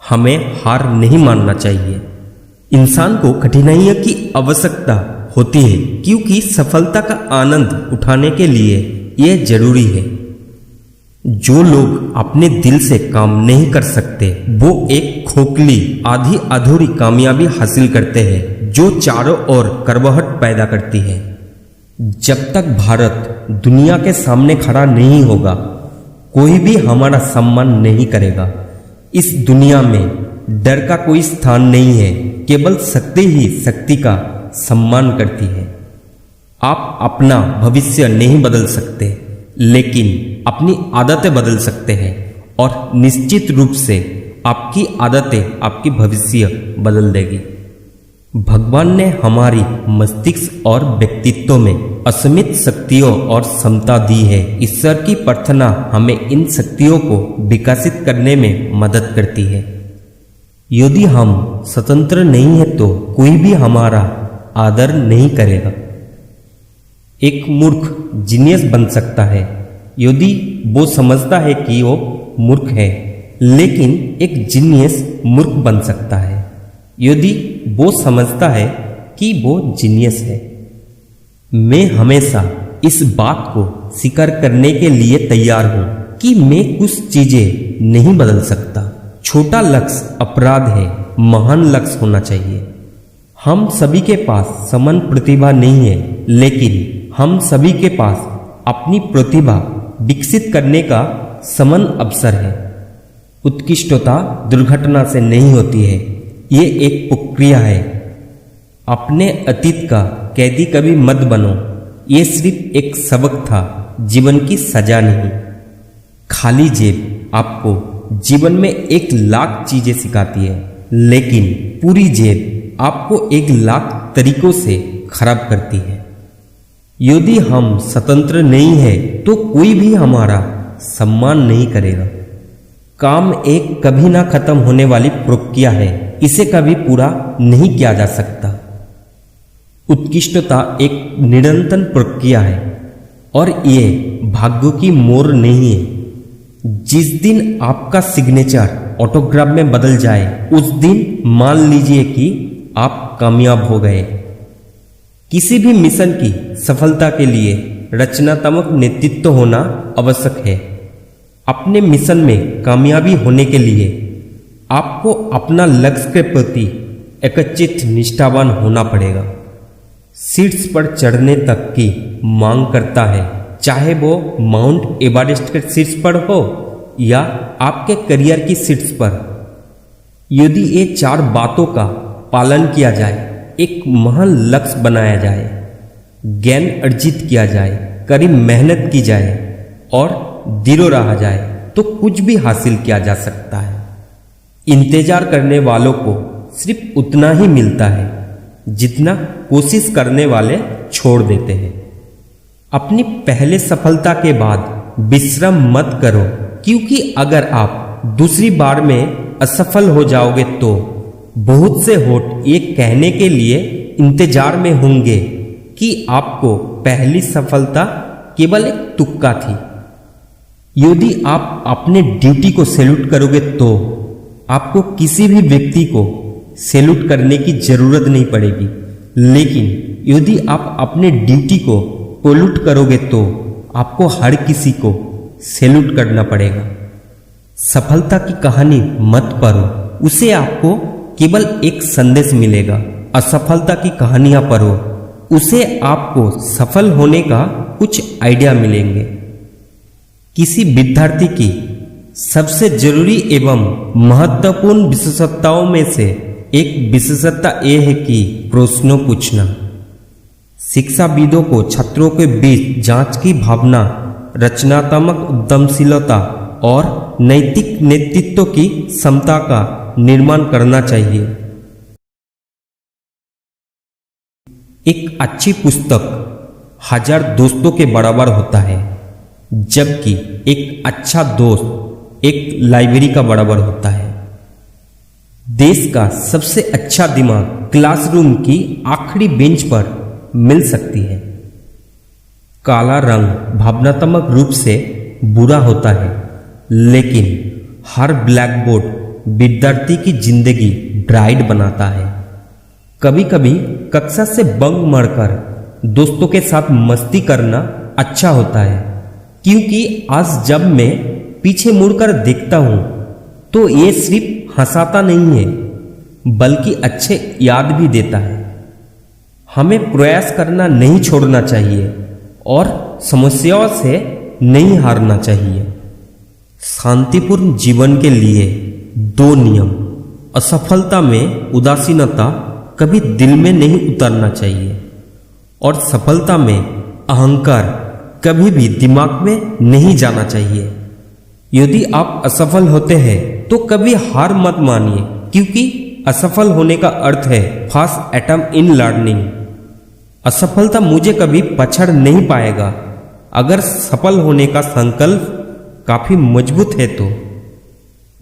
हमें हार नहीं मानना चाहिए। इंसान को कठिनाइयों की आवश्यकता होती है क्योंकि सफलता का आनंद उठाने के लिए यह जरूरी है। जो लोग अपने दिल से काम नहीं कर सकते वो एक खोखली आधी अधूरी कामयाबी हासिल करते हैं जो चारों ओर करवहट पैदा करती है। जब तक भारत दुनिया के सामने खड़ा नहीं होगा कोई भी हमारा सम्मान नहीं करेगा। इस दुनिया में डर का कोई स्थान नहीं है, केवल शक्ति ही शक्ति का सम्मान करती है। आप अपना भविष्य नहीं बदल सकते लेकिन अपनी आदतें बदल सकते हैं और निश्चित रूप से आपकी आदतें आपकी भविष्य बदल देगी। भगवान ने हमारी मस्तिष्क और व्यक्तित्व में असीमित शक्तियों और क्षमता दी है। ईश्वर की प्रार्थना हमें इन शक्तियों को विकसित करने में मदद करती है। यदि हम स्वतंत्र नहीं है तो कोई भी हमारा आदर नहीं करेगा। एक मूर्ख जीनियस बन सकता है यदि वो समझता है कि वो मूर्ख है, लेकिन एक जीनियस मूर्ख बन सकता है यदि वो समझता है कि वो जीनियस है। मैं हमेशा इस बात को स्वीकार करने के लिए तैयार हूं कि मैं कुछ चीजें नहीं बदल सकता। छोटा लक्ष्य अपराध है, महान लक्ष्य होना चाहिए। हम सभी के पास समान प्रतिभा नहीं है, लेकिन हम सभी के पास अपनी प्रतिभा विकसित करने का समान अवसर है। उत्कृष्टता दुर्घटना से नहीं होती है, ये एक प्रक्रिया है। अपने अतीत का कैदी कभी मत बनो, ये सिर्फ एक सबक था, जीवन की सजा नहीं। खाली जेब आपको जीवन में 1,00,000 चीजें सिखाती है, लेकिन पूरी जेब आपको 1,00,000 तरीकों से खराब करती है। यदि हम स्वतंत्र नहीं है तो कोई भी हमारा सम्मान नहीं करेगा। काम एक कभी ना खत्म होने वाली प्रक्रिया है, इसे कभी पूरा नहीं किया जा सकता। उत्कृष्टता एक निरंतर प्रक्रिया है और ये भाग्य की मोर नहीं है। जिस दिन आपका सिग्नेचर ऑटोग्राफ में बदल जाए उस दिन मान लीजिए कि आप कामयाब हो गए। किसी भी मिशन की सफलता के लिए रचनात्मक नेतृत्व होना आवश्यक है। अपने मिशन में कामयाबी होने के लिए आपको अपना लक्ष्य के प्रति एकचित निष्ठावान होना पड़ेगा। शीर्ष पर चढ़ने तक की मांग करता है, चाहे वो माउंट एवरेस्ट के शीर्ष पर हो या आपके करियर की शीर्ष पर। यदि ये 4 बातों का पालन किया जाए, एक महान लक्ष्य बनाया जाए, ज्ञान अर्जित किया जाए, कड़ी मेहनत की जाए और दृढ़ रहा जाए तो कुछ भी हासिल किया जा सकता है। इंतजार करने वालों को सिर्फ उतना ही मिलता है जितना कोशिश करने वाले छोड़ देते हैं। अपनी पहले सफलता के बाद विश्राम मत करो, क्योंकि अगर आप दूसरी बार में असफल हो जाओगे तो बहुत से होठ ये कहने के लिए इंतजार में होंगे कि आपको पहली सफलता केवल एक तुक्का थी। यदि आप अपने ड्यूटी को सैल्यूट करोगे तो आपको किसी भी व्यक्ति को सैल्यूट करने की जरूरत नहीं पड़ेगी, लेकिन यदि आप अपने ड्यूटी को पोल्यूट करोगे तो आपको हर किसी को सैल्यूट करना पड़ेगा। सफलता की कहानी मत पढ़ो, उसे आपको केवल एक संदेश मिलेगा। असफलता की कहानियां पढ़ो, उसे आपको सफल होने का कुछ आइडिया मिलेंगे। किसी विद्यार्थी की सबसे जरूरी एवं महत्वपूर्ण विशेषताओं में से एक विशेषता यह है कि प्रश्नों पूछना। शिक्षाविदों को छात्रों के बीच जांच की भावना, रचनात्मक उद्यमशीलता और नैतिक नेतृत्व की क्षमता का निर्माण करना चाहिए। एक अच्छी पुस्तक 1000 दोस्तों के बराबर होता है, जबकि एक अच्छा दोस्त एक लाइब्रेरी का बराबर होता है। देश का सबसे अच्छा दिमाग क्लासरूम की आखिरी बेंच पर मिल सकती है। काला रंग भावनात्मक रूप से बुरा होता है, लेकिन हर ब्लैक बोर्ड विद्यार्थी की जिंदगी ब्राइट बनाता है। कभी कभी कक्षा से बंक मारकर दोस्तों के साथ मस्ती करना अच्छा होता है, क्योंकि आज जब मैं पीछे मुड़कर देखता हूँ तो ये सिर्फ हंसाता नहीं है बल्कि अच्छे याद भी देता है। हमें प्रयास करना नहीं छोड़ना चाहिए और समस्याओं से नहीं हारना चाहिए। शांतिपूर्ण जीवन के लिए 2 नियम। असफलता में उदासीनता कभी दिल में नहीं उतरना चाहिए और सफलता में अहंकार कभी भी दिमाग में नहीं जाना चाहिए। यदि आप असफल होते हैं तो कभी हार मत मानिए, क्योंकि असफल होने का अर्थ है फर्स्ट अटेम्प्ट इन लर्निंग। असफलता मुझे कभी पछाड़ नहीं पाएगा अगर सफल होने का संकल्प काफी मजबूत है तो।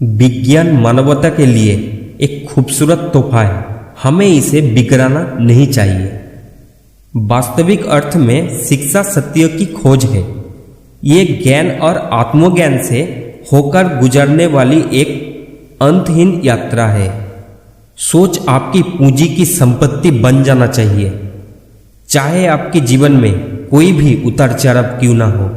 विज्ञान मानवता के लिए एक खूबसूरत तोहफा है, हमें इसे बिगड़ाना नहीं चाहिए। वास्तविक अर्थ में शिक्षा सत्य की खोज है। ये ज्ञान और आत्मज्ञान से होकर गुजरने वाली एक अंतहीन यात्रा है। सोच आपकी पूंजी की संपत्ति बन जाना चाहिए, चाहे आपके जीवन में कोई भी उतार चढ़ाव क्यों ना हो।